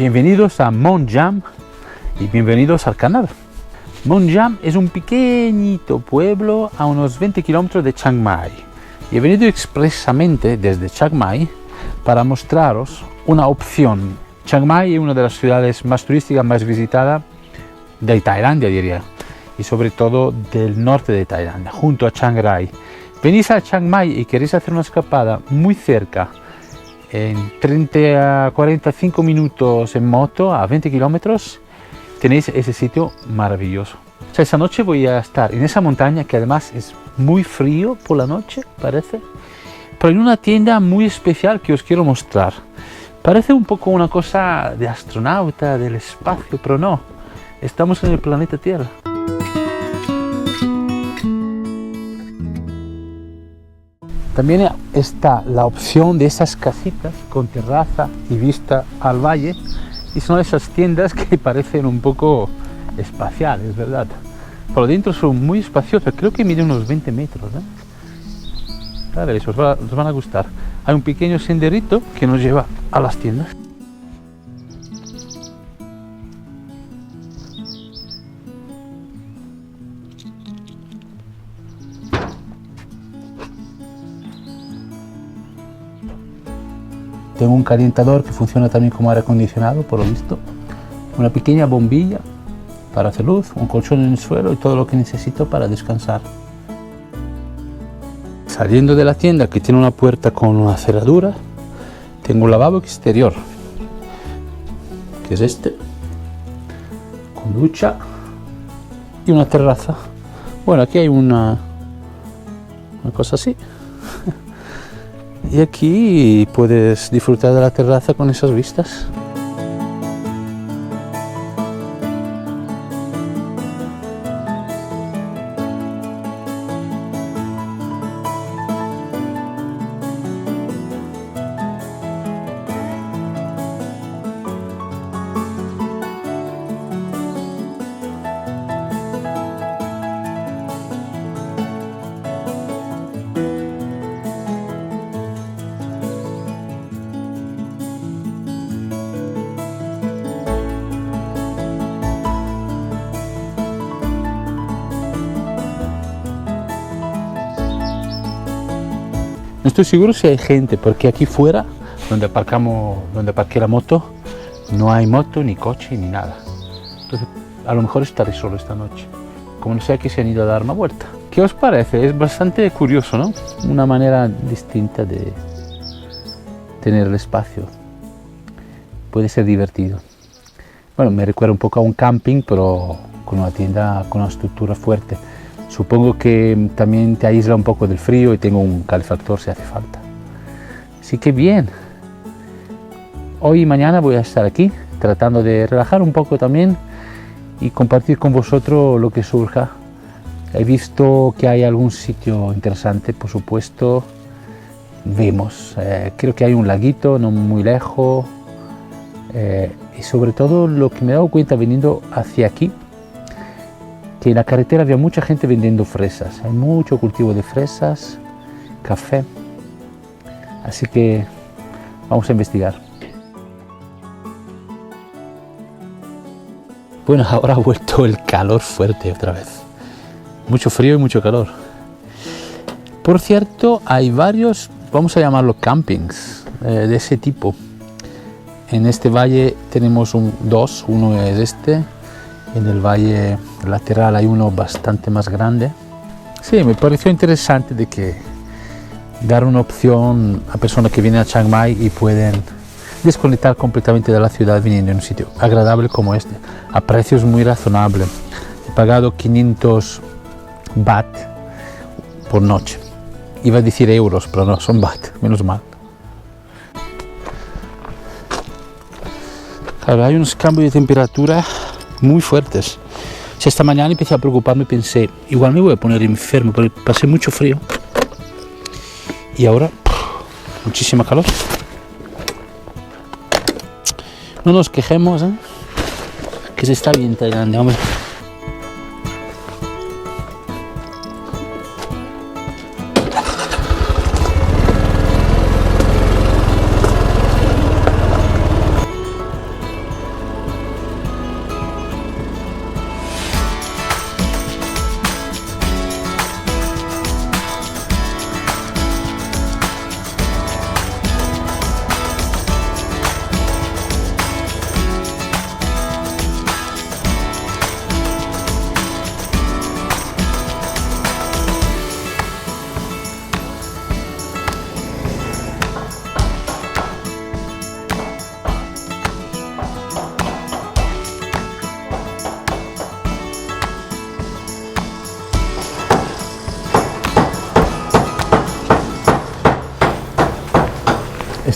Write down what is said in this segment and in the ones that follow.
Bienvenidos a Monjam y bienvenidos al canal. Monjam es un pequeñito pueblo a unos 20 kilómetros de Chiang Mai. Y he venido expresamente desde Chiang Mai para mostraros una opción. Chiang Mai es una de las ciudades más turísticas, más visitadas de Tailandia, diría, y sobre todo del norte de Tailandia, junto a Chiang Rai. Venís a Chiang Mai y queréis hacer una escapada muy cerca, en 30 a 45 minutos en moto, a 20 kilómetros, tenéis ese sitio maravilloso. O sea, esa noche voy a estar en esa montaña, que además es muy frío por la noche, parece, pero en una tienda muy especial que os quiero mostrar. Parece un poco una cosa de astronauta, del espacio, pero no, estamos en el planeta Tierra. También está la opción de esas casitas con terraza y vista al valle, y son esas tiendas que parecen un poco espaciales, ¿verdad? Por dentro son muy espaciosas, creo que miden unos 20 metros, ¿eh? A ver, os van a gustar. Hay un pequeño senderito que nos lleva a las tiendas. Tengo un calentador que funciona también como aire acondicionado, por lo visto. Una pequeña bombilla para hacer luz, un colchón en el suelo y todo lo que necesito para descansar. Saliendo de la tienda, que tiene una puerta con una cerradura, tengo un lavabo exterior, que es este, con ducha y una terraza. Bueno, aquí hay una cosa así. Y aquí puedes disfrutar de la terraza con esas vistas. No estoy seguro si hay gente, porque aquí fuera, donde aparqué la moto, no hay moto, ni coche, ni nada. Entonces, a lo mejor estaré solo esta noche, como no sea que se han ido a dar una vuelta. ¿Qué os parece? Es bastante curioso, ¿no? Una manera distinta de tener el espacio. Puede ser divertido. Bueno, me recuerda un poco a un camping, pero con una tienda con una estructura fuerte. Supongo que también te aísla un poco del frío y tengo un calefactor si hace falta. Así que bien. Hoy y mañana voy a estar aquí tratando de relajar un poco también y compartir con vosotros lo que surja. He visto que hay algún sitio interesante, por supuesto. Vemos. Creo que hay un laguito no muy lejos. Y sobre todo lo que me he dado cuenta viniendo hacia aquí, que en la carretera había mucha gente vendiendo fresas. Hay mucho cultivo de fresas, café. Así que vamos a investigar. Bueno, ahora ha vuelto el calor fuerte otra vez. Mucho frío y mucho calor. Por cierto, hay varios, vamos a llamarlo campings, de ese tipo. En este valle tenemos dos, uno es este. En el valle lateral hay uno bastante más grande. Sí, me pareció interesante de que dar una opción a personas que vienen a Chiang Mai y pueden desconectar completamente de la ciudad viniendo en un sitio agradable como este, a precios muy razonables. He pagado 500 baht por noche. Iba a decir euros, pero no, son baht, menos mal. Claro, hay unos cambios de temperatura muy fuertes. O sea, esta mañana empecé a preocuparme y pensé, igual me voy a poner enfermo, porque pasé mucho frío. Y ahora, muchísima calor. No nos quejemos, ¿eh? Que se está bien Tailandia, hombre.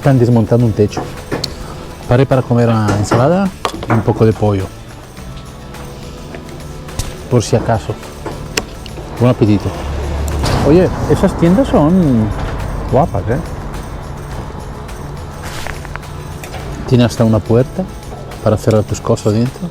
están desmontando un techo. Paré para comer una ensalada y un poco de pollo. Por si acaso. Buen apetito. Oye, esas tiendas son guapas, ¿eh? Tiene hasta una puerta para cerrar tus cosas dentro.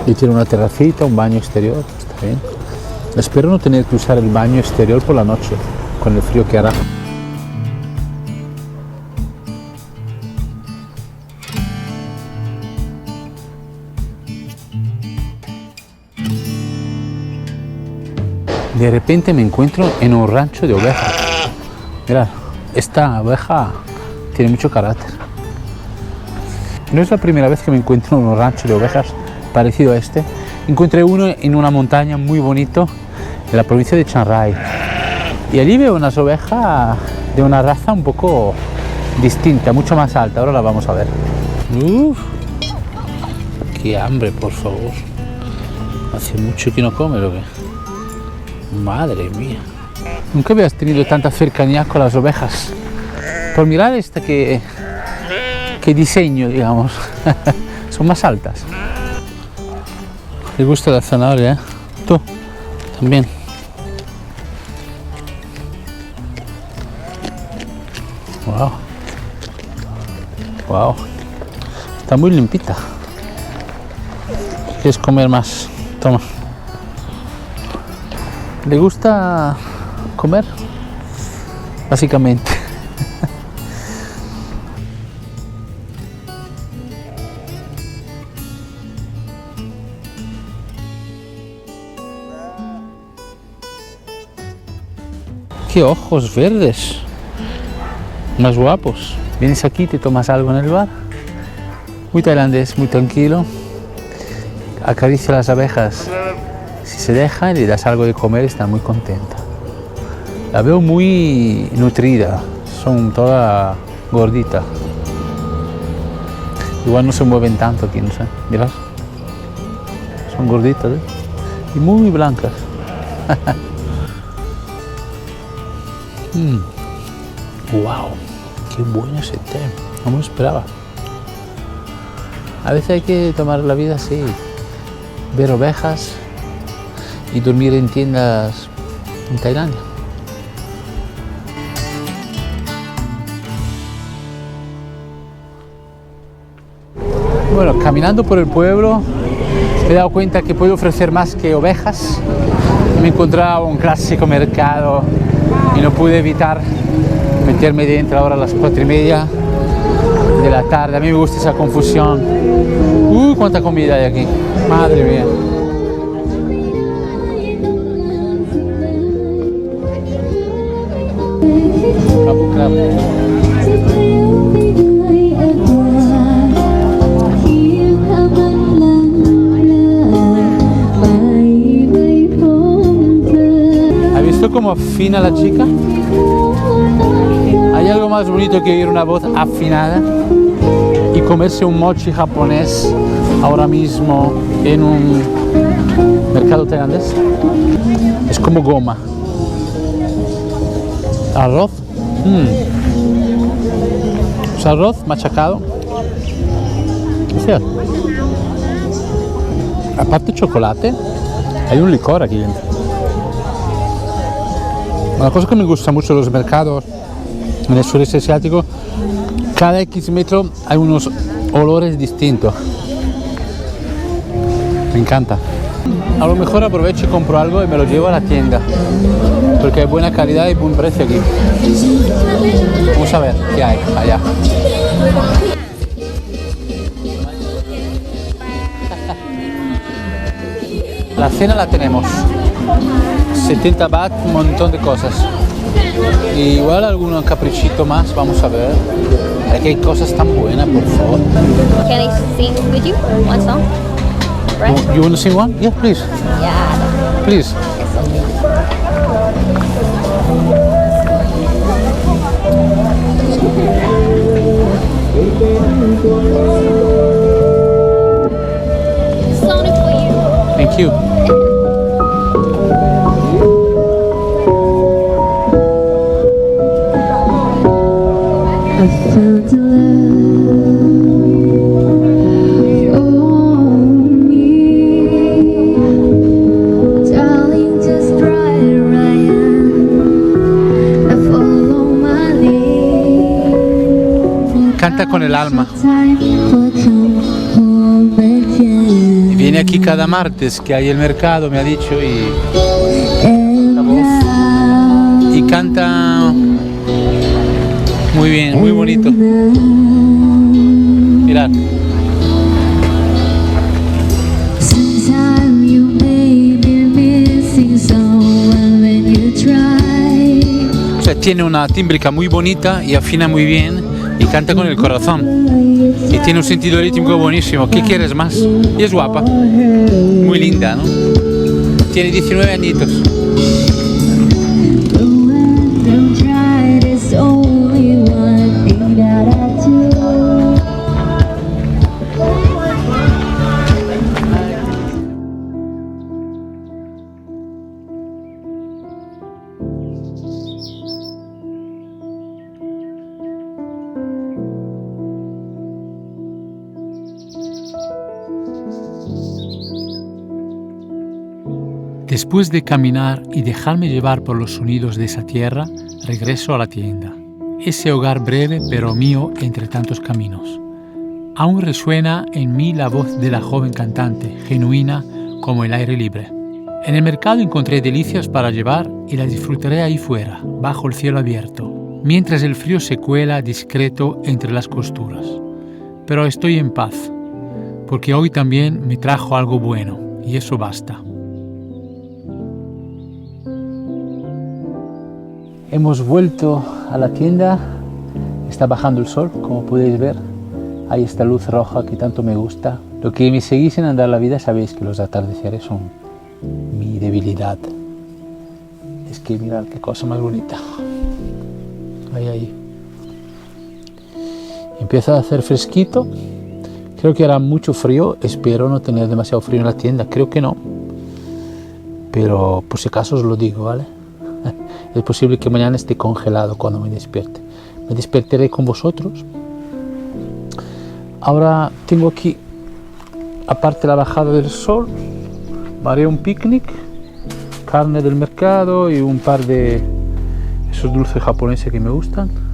Y tiene una terracita, un baño exterior. Está bien. Espero no tener que usar el baño exterior por la noche, con el frío que hará. De repente me encuentro en un rancho de ovejas. Mirad, esta oveja tiene mucho carácter. No es la primera vez que me encuentro en un rancho de ovejas parecido a este. Encontré uno en una montaña muy bonito en la provincia de Chiang Rai. Y allí veo unas ovejas de una raza un poco distinta, mucho más alta. Ahora la vamos a ver. Uf, qué hambre, por favor. Hace mucho que no come, lo que... Madre mía. Nunca habías tenido tanta cercanía con las ovejas. Por mirar esta que diseño, digamos. Son más altas. ¿Te gusta la zanahoria? Tú también. Wow. Wow. Está muy limpita. ¿Quieres comer más? Toma. ¿Le gusta comer? Básicamente. ¡Qué ojos verdes! Más guapos. Vienes aquí, te tomas algo en el bar. Muy tailandés, muy tranquilo. Acaricia las abejas. Si se deja y le das algo de comer, está muy contenta. La veo muy nutrida. Son todas gorditas. Igual no se mueven tanto aquí, no sé. Mirad. Son gorditas, ¿eh? Y muy blancas. Wow, qué bueno ese té, no me lo esperaba. A veces hay que tomar la vida así, ver ovejas y dormir en tiendas en Tailandia. Bueno, caminando por el pueblo me he dado cuenta que puedo ofrecer más que ovejas. Me encontraba un clásico mercado y no pude evitar meterme dentro ahora a las 4:30 de la tarde. A mí me gusta esa confusión. Cuánta comida hay aquí, madre mía. Crap, crap. ¿Has visto cómo afina la chica? ¿Hay algo más bonito que oír una voz afinada y comerse un mochi japonés ahora mismo en un mercado tailandés? Es como goma. Arroz. Es arroz machacado. Sí. Aparte de chocolate, hay un licor aquí dentro. Una cosa que me gusta mucho de los mercados en el sureste asiático, cada X metro hay unos olores distintos. Me encanta. A lo mejor aprovecho y compro algo y me lo llevo a la tienda, porque hay buena calidad y buen precio aquí. Vamos a ver qué hay allá. La cena la tenemos. 70 baht, un montón de cosas. Y igual algún caprichito más, vamos a ver. Aquí hay cosas tan buenas, por favor. Can I sing with you one song? Right? You want to sing one? Yeah, please. Yeah. Please. Song for you. Thank you. Assalamualaikum canta con el alma. Y viene aquí cada martes que hay el mercado, me ha dicho, y canta muy bien, muy bonito. Mirad. O sea, tiene una tímbrica muy bonita y afina muy bien y canta con el corazón. Y tiene un sentido rítmico buenísimo. ¿Qué quieres más? Y es guapa. Muy linda, ¿no? Tiene 19 añitos. Después de caminar y dejarme llevar por los sonidos de esa tierra, regreso a la tienda. Ese hogar breve pero mío entre tantos caminos. Aún resuena en mí la voz de la joven cantante, genuina como el aire libre. En el mercado encontré delicias para llevar y las disfrutaré ahí fuera, bajo el cielo abierto, mientras el frío se cuela discreto entre las costuras. Pero estoy en paz, porque hoy también me trajo algo bueno, y eso basta. Hemos vuelto a la tienda, está bajando el sol, como podéis ver. Hay esta luz roja que tanto me gusta. Lo que me seguís en Andar la Vida sabéis que los atardeceres son mi debilidad. Es que mirad qué cosa más bonita. Ahí. Empieza a hacer fresquito. Creo que hará mucho frío. Espero no tener demasiado frío en la tienda. Creo que no. Pero por si acaso os lo digo, ¿vale? Es posible que mañana esté congelado cuando me despierte. Me despertaré con vosotros. Ahora tengo aquí, aparte de la bajada del sol, haré un picnic, carne del mercado y un par de esos dulces japoneses que me gustan.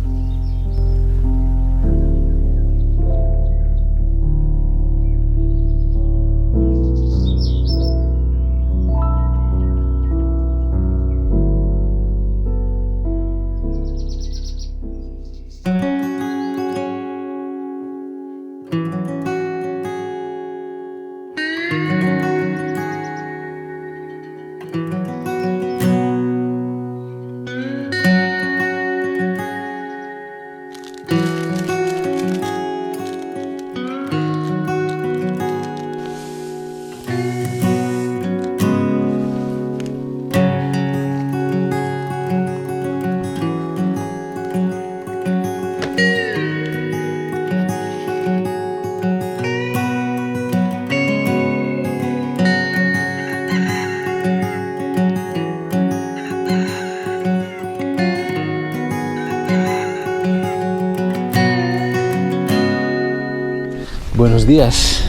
Buenos días.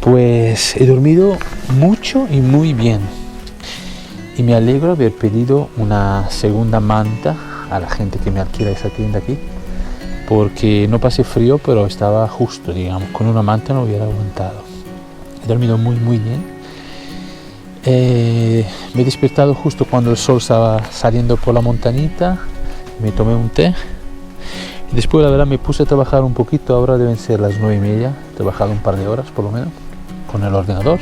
Pues he dormido mucho y muy bien. Y me alegro haber pedido una segunda manta a la gente que me alquila esa tienda aquí. Porque no pasé frío, pero estaba justo, digamos. Con una manta no hubiera aguantado. He dormido muy bien. Me he despertado justo cuando el sol estaba saliendo por la montañita. Me tomé un té. Y después la verdad me puse a trabajar un poquito, ahora deben ser las 9:30, he trabajado un par de horas por lo menos con el ordenador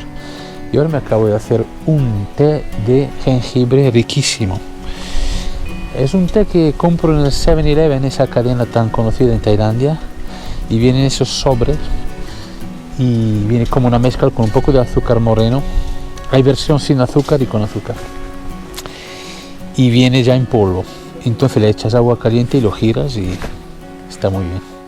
y ahora me acabo de hacer un té de jengibre riquísimo. Es un té que compro en el 7-Eleven, esa cadena tan conocida en Tailandia, y vienen esos sobres y viene como una mezcla con un poco de azúcar moreno. Hay versión sin azúcar y con azúcar y viene ya en polvo, entonces le echas agua caliente y lo giras y está muy bien.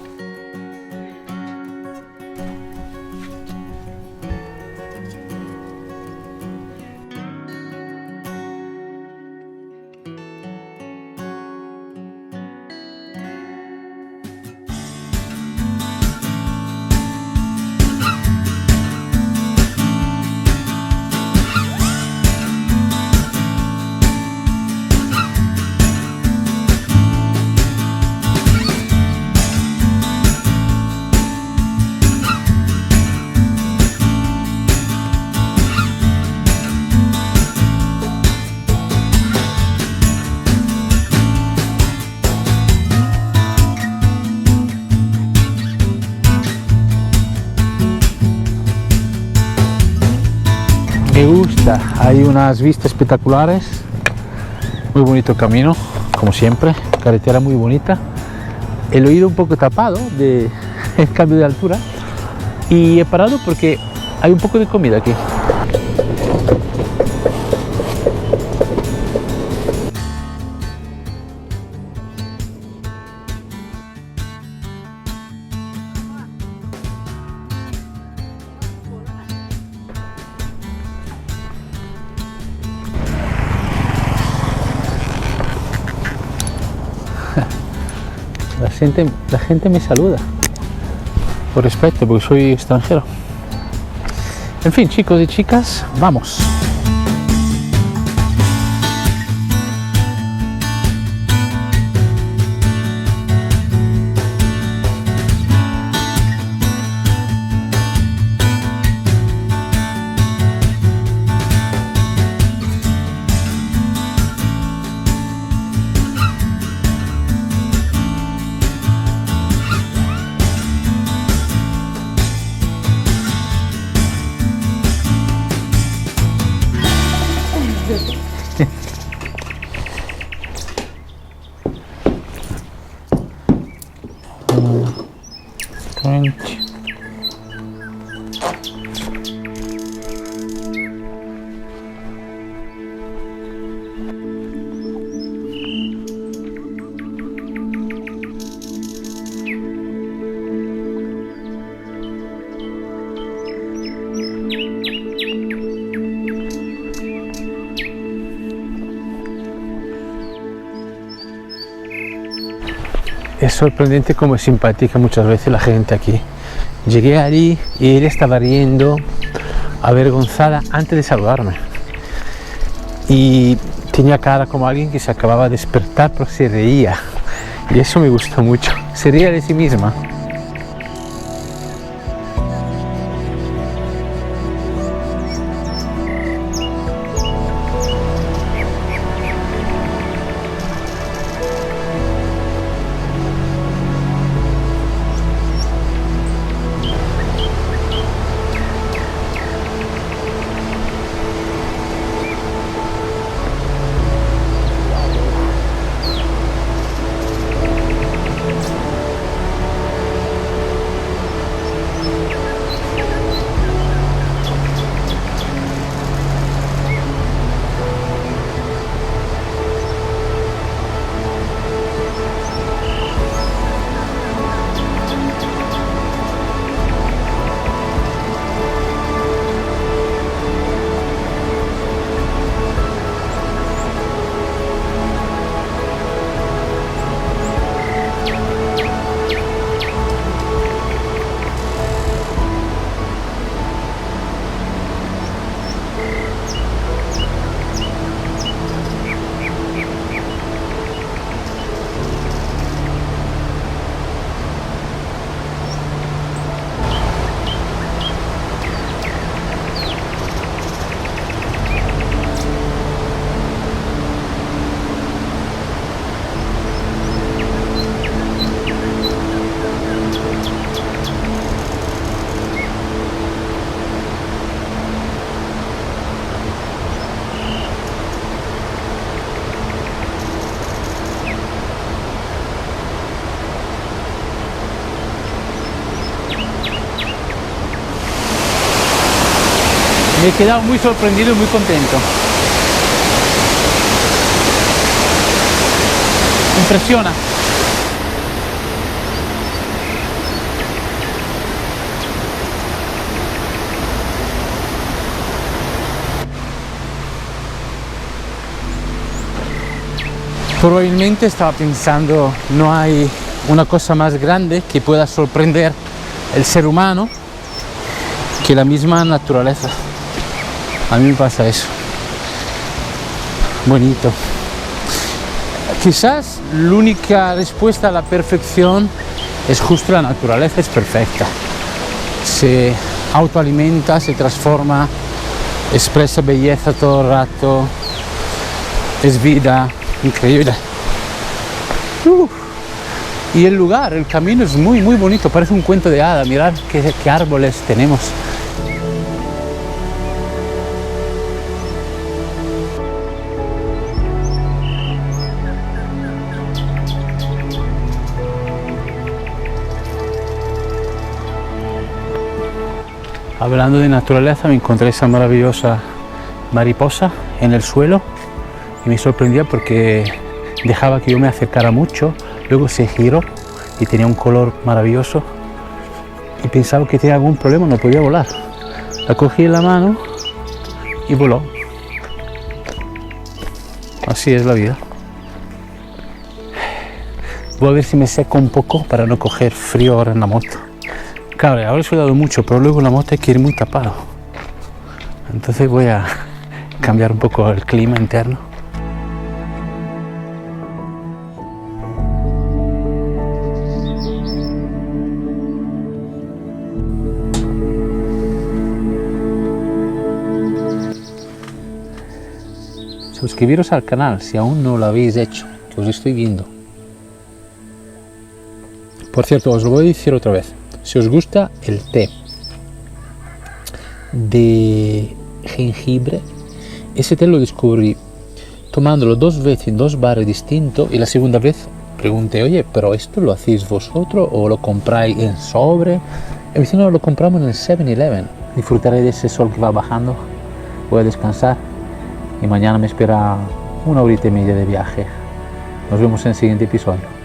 Me gusta, hay unas vistas espectaculares, muy bonito camino, como siempre, carretera muy bonita. El oído un poco tapado de el cambio de altura y he parado porque hay un poco de comida aquí. La gente me saluda por respeto, porque soy extranjero. En fin, chicos y chicas, vamos. Es sorprendente cómo es simpática muchas veces la gente aquí. Llegué allí y ella estaba riendo, avergonzada antes de saludarme. Y tenía cara como alguien que se acababa de despertar, pero se reía. Y eso me gustó mucho. Se reía de sí misma. Me he quedado muy sorprendido y muy contento. Impresiona. Probablemente estaba pensando, no hay una cosa más grande que pueda sorprender el ser humano que la misma naturaleza. A mí me pasa eso. Bonito. Quizás la única respuesta a la perfección es justo la naturaleza, es perfecta. Se autoalimenta, se transforma, expresa belleza todo el rato, es vida, increíble. Y el lugar, el camino es muy bonito, parece un cuento de hadas. Mirad qué árboles tenemos. Hablando de naturaleza, me encontré esa maravillosa mariposa en el suelo y me sorprendía porque dejaba que yo me acercara mucho, luego se giró y tenía un color maravilloso y pensaba que tenía algún problema, no podía volar. La cogí en la mano y voló. Así es la vida. Voy a ver si me seco un poco para no coger frío ahora en la moto. Claro, ahora he sudado mucho, pero luego en la moto hay que ir muy tapado. Entonces voy a cambiar un poco el clima interno. Suscribiros al canal si aún no lo habéis hecho, que os estoy viendo. Por cierto, os lo voy a decir otra vez. Si os gusta el té de jengibre, ese té lo descubrí tomándolo 2 veces en 2 bares distintos y la segunda vez pregunté, oye, ¿pero esto lo hacéis vosotros o lo compráis en sobre? Y me dijeron, no, lo compramos en el 7-Eleven. Disfrutaré de ese sol que va bajando, voy a descansar y mañana me espera 1 horita y media de viaje. Nos vemos en el siguiente episodio.